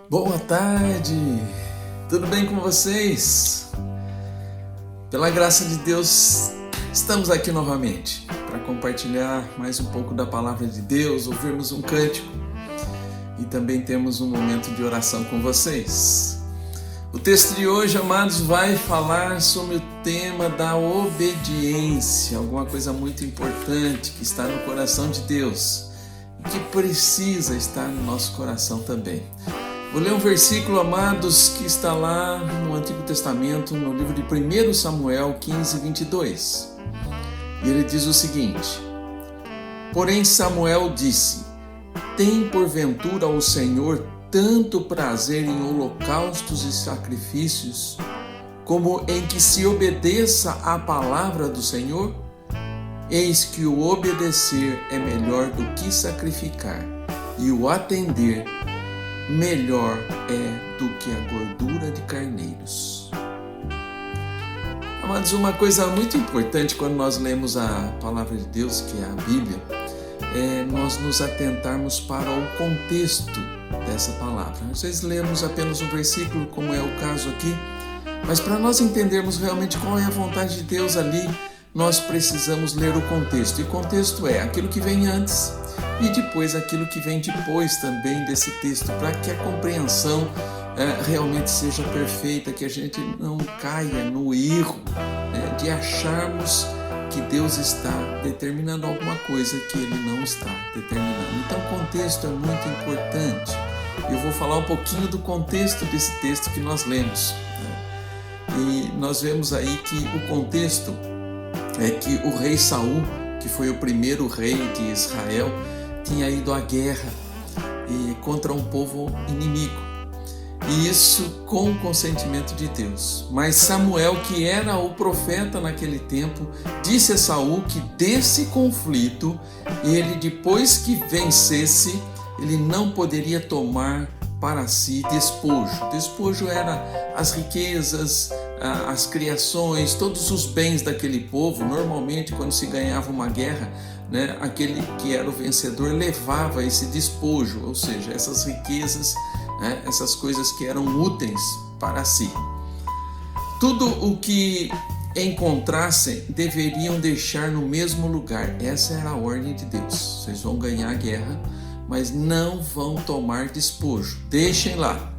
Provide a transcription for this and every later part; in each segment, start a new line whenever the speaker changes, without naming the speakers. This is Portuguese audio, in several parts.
Boa tarde, tudo bem com vocês? Pela graça de Deus, estamos aqui novamente para compartilhar mais um pouco da palavra de Deus, ouvirmos um cântico e também temos um momento de oração com vocês. O texto de hoje, amados, vai falar sobre o tema da obediência, alguma coisa muito importante que está no coração de Deus e que precisa estar no nosso coração também. Vou ler um versículo, amados, que está lá no Antigo Testamento, no livro de 1 Samuel 15, 22. E ele diz o seguinte: Porém Samuel disse: Tem porventura o Senhor tanto prazer em holocaustos e sacrifícios, como em que se obedeça à palavra do Senhor? Eis que o obedecer é melhor do que sacrificar, e o atender melhor é do que a gordura de carneiros. Amados, uma coisa muito importante quando nós lemos a palavra de Deus, que é a Bíblia, é nós nos atentarmos para o contexto dessa palavra. Às vezes lemos apenas um versículo, como é o caso aqui, mas para nós entendermos realmente qual é a vontade de Deus ali, nós precisamos ler o contexto. E o contexto é aquilo que vem antes e depois aquilo que vem depois também desse texto, para que a compreensão realmente seja perfeita, que a gente não caia no erro de acharmos que Deus está determinando alguma coisa que Ele não está determinando. Então o contexto é muito importante. Eu vou falar um pouquinho do contexto desse texto que nós lemos. E nós vemos aí que o contexto é que o rei Saul, que foi o primeiro rei de Israel, tinha ido à guerra contra um povo inimigo, e isso com o consentimento de Deus. Mas Samuel, que era o profeta naquele tempo, disse a Saul que desse conflito, ele, depois que vencesse, ele não poderia tomar para si despojo. Despojo era as riquezas, as criações, todos os bens daquele povo. Normalmente, quando se ganhava uma guerra, aquele que era o vencedor levava esse despojo, ou seja, essas riquezas, essas coisas que eram úteis para si. Tudo o que encontrassem deveriam deixar no mesmo lugar. Essa era a ordem de Deus. Vocês vão ganhar a guerra, mas não vão tomar despojo. Deixem lá.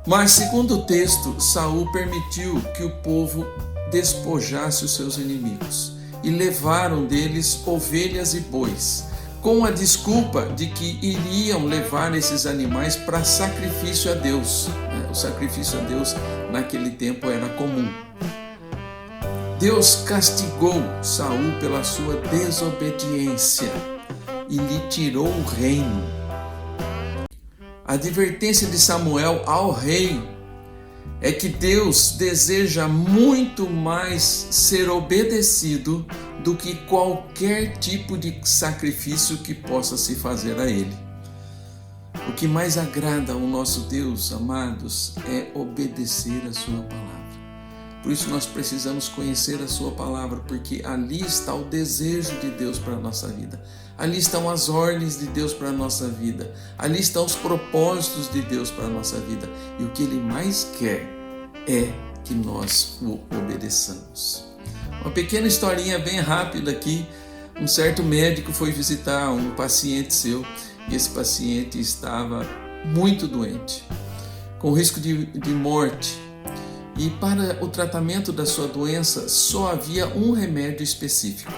Mas, segundo o texto, Saul permitiu que o povo despojasse os seus inimigos e levaram deles ovelhas e bois, com a desculpa de que iriam levar esses animais para sacrifício a Deus. O sacrifício a Deus naquele tempo era comum. Deus castigou Saul pela sua desobediência e lhe tirou o reino. A advertência de Samuel ao rei é que Deus deseja muito mais ser obedecido do que qualquer tipo de sacrifício que possa se fazer a Ele. O que mais agrada ao nosso Deus, amados, é obedecer a Sua palavra. Por isso nós precisamos conhecer a Sua palavra, porque ali está o desejo de Deus para a nossa vida. Ali estão as ordens de Deus para a nossa vida. Ali estão os propósitos de Deus para a nossa vida. E o que Ele mais quer é que nós o obedeçamos. Uma pequena historinha bem rápida aqui. Um certo médico foi visitar um paciente seu e esse paciente estava muito doente, com risco de morte. E para o tratamento da sua doença só havia um remédio específico.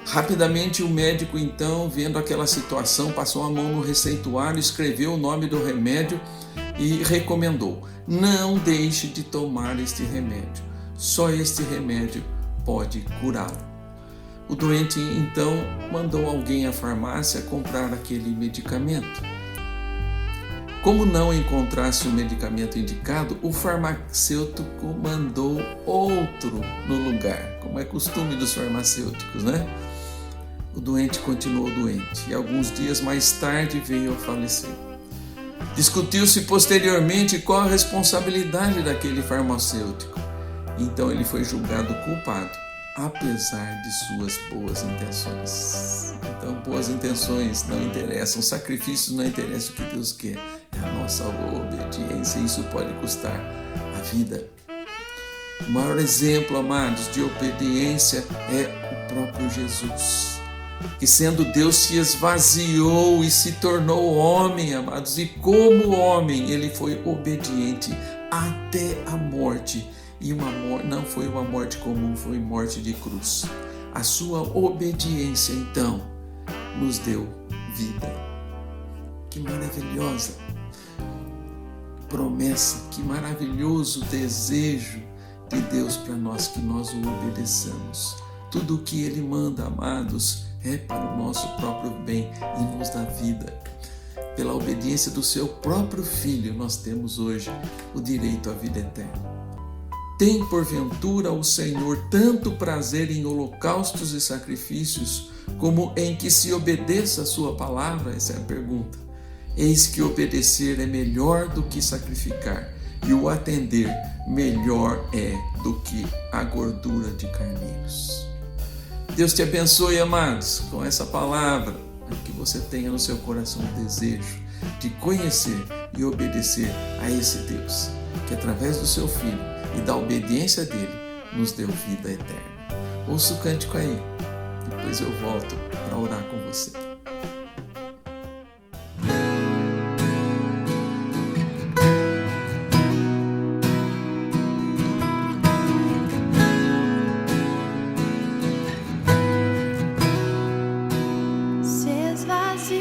Rapidamente o médico, então, vendo aquela situação, passou a mão no receituário, escreveu o nome do remédio e recomendou: não deixe de tomar este remédio, só este remédio pode curá-lo. O doente, então, mandou alguém à farmácia comprar aquele medicamento. Como não encontrasse o medicamento indicado, o farmacêutico mandou outro no lugar, como é costume dos farmacêuticos, O doente continuou doente e alguns dias mais tarde veio a falecer. Discutiu-se posteriormente qual a responsabilidade daquele farmacêutico. Então ele foi julgado culpado apesar de suas boas intenções. Então, boas intenções não interessam, sacrifícios não interessam, o que Deus quer é a nossa obediência, e isso pode custar a vida. O maior exemplo, amados, de obediência é o próprio Jesus, que sendo Deus se esvaziou e se tornou homem, amados, e como homem ele foi obediente até a morte, e não foi uma morte comum, foi morte de cruz. A sua obediência, então, nos deu vida. Que maravilhosa promessa, que maravilhoso desejo de Deus para nós, que nós o obedeçamos. Tudo o que Ele manda, amados, é para o nosso próprio bem e nos dá vida. Pela obediência do seu próprio Filho, nós temos hoje o direito à vida eterna. Tem porventura o Senhor tanto prazer em holocaustos e sacrifícios, como em que se obedeça a sua palavra? Essa é a pergunta. Eis que obedecer é melhor do que sacrificar, e o atender melhor é do que a gordura de carneiros. Deus te abençoe, amados, com essa palavra, que você tenha no seu coração o desejo de conhecer e obedecer a esse Deus, que através do seu Filho e da obediência dele nos deu vida eterna. Ouça o cântico aí, depois eu volto para orar com você.
Se esvaziou,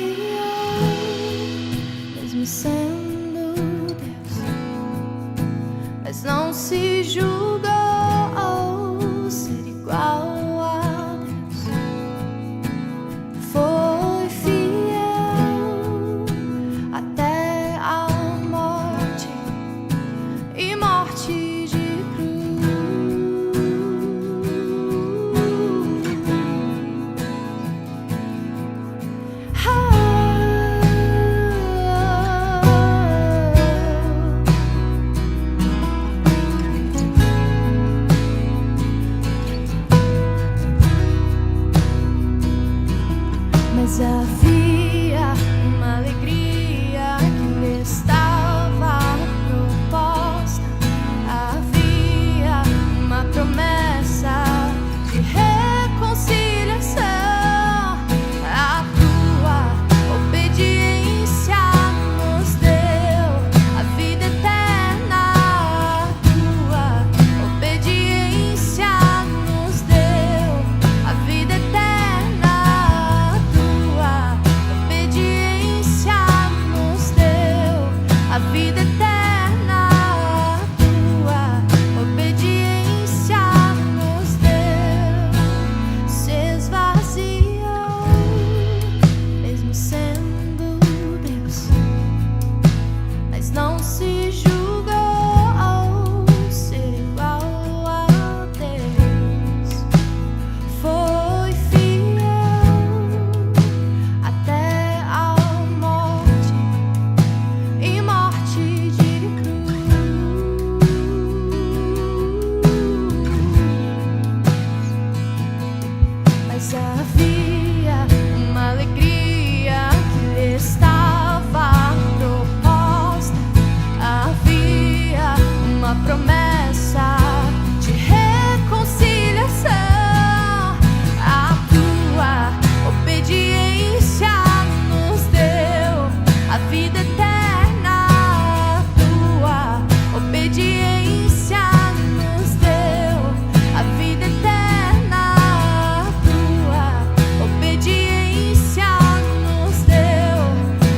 mesmo sendo Deus, mas não se julgou ser igual a Deus. Foi fiel até a morte, e morte de cruz. Mas havia uma alegria que lhe estava proposta. Havia uma promessa de reconciliação. A tua obediência nos deu a vida eterna. A tua obediência nos deu a vida eterna. A vida eterna, tua obediência nos deu. Se esvaziou, mesmo sendo Deus, mas não se julgou ser igual a Deus. Foi fiel até a morte, e morte de cruz. Mas havia uma alegria que lhe estava proposta. Havia uma promessa de reconciliação. A tua obediência nos deu a vida eterna. Obediência nos deu a vida eterna. Tua obediência nos deu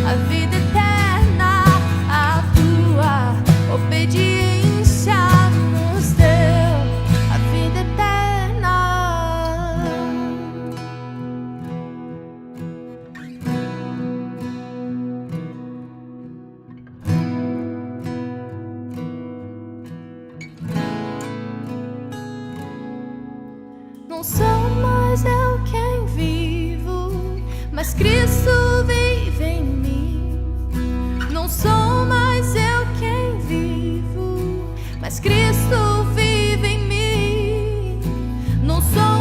a vida eterna. A tua obediência nos deu a vida eterna. Não sou mais eu quem vivo, mas Cristo vive em mim. Não sou mais eu quem vivo, mas Cristo vive em mim. Não sou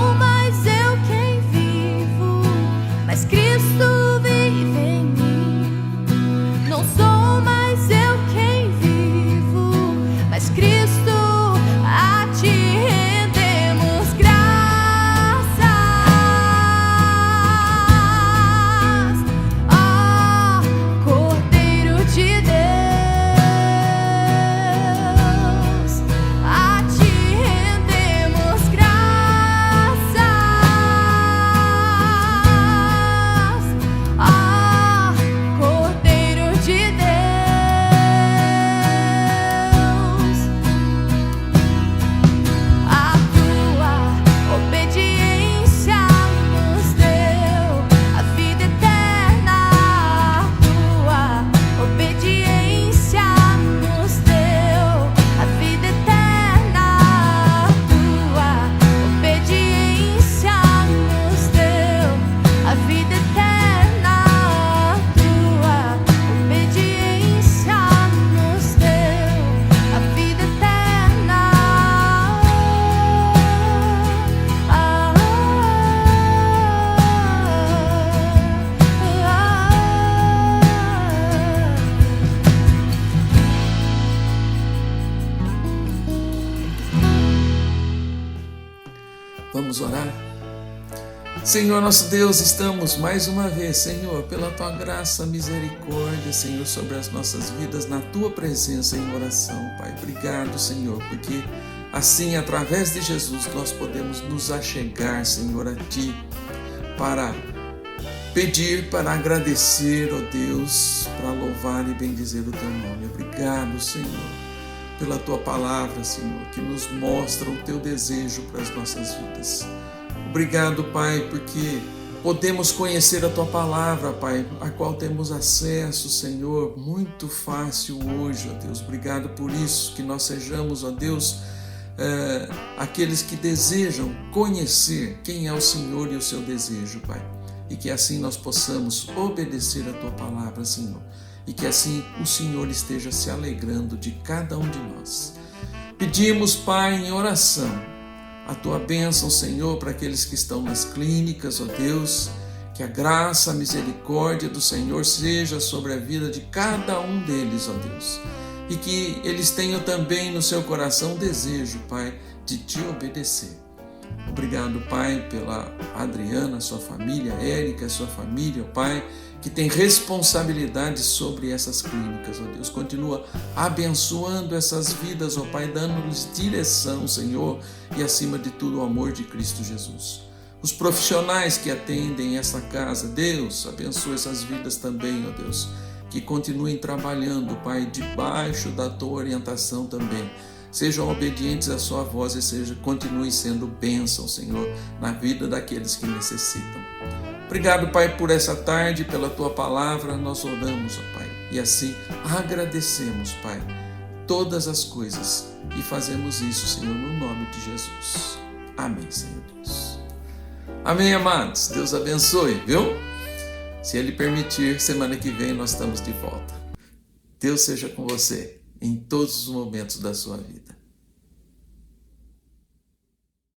Vamos orar? Senhor nosso Deus, estamos mais uma vez, Senhor, pela Tua graça, misericórdia, Senhor, sobre as nossas vidas, na Tua presença em oração, Pai. Obrigado, Senhor, porque assim, através de Jesus, nós podemos nos achegar, Senhor, a Ti, para pedir, para agradecer, ó Deus, para louvar e bendizer o Teu nome. Obrigado, Senhor, pela Tua palavra, Senhor, que nos mostra o Teu desejo para as nossas vidas. Obrigado, Pai, porque podemos conhecer a Tua palavra, Pai, a qual temos acesso, Senhor, muito fácil hoje, ó Deus. Obrigado por isso, que nós sejamos, ó Deus, aqueles que desejam conhecer quem é o Senhor e o seu desejo, Pai. E que assim nós possamos obedecer a Tua palavra, Senhor. E que assim o Senhor esteja se alegrando de cada um de nós. Pedimos, Pai, em oração, a Tua bênção, Senhor, para aqueles que estão nas clínicas, ó Deus, que a graça, a misericórdia do Senhor seja sobre a vida de cada um deles, ó Deus, e que eles tenham também no seu coração o desejo, Pai, de Te obedecer. Obrigado, Pai, pela Adriana, sua família, Érica, sua família, ó Pai, que tem responsabilidade sobre essas clínicas, ó Deus. Continua abençoando essas vidas, ó Pai, dando-lhes direção, Senhor, e acima de tudo o amor de Cristo Jesus. Os profissionais que atendem essa casa, Deus, abençoa essas vidas também, ó Deus, que continuem trabalhando, Pai, debaixo da Tua orientação também. Sejam obedientes à Sua voz e continuem sendo bênção, Senhor, na vida daqueles que necessitam. Obrigado, Pai, por essa tarde, pela Tua palavra, nós oramos, ó Pai, e assim agradecemos, Pai, todas as coisas e fazemos isso, Senhor, no nome de Jesus. Amém, Senhor Deus. Amém, amados. Deus abençoe, viu? Se Ele permitir, semana que vem nós estamos de volta. Deus seja com você em todos os momentos da sua vida.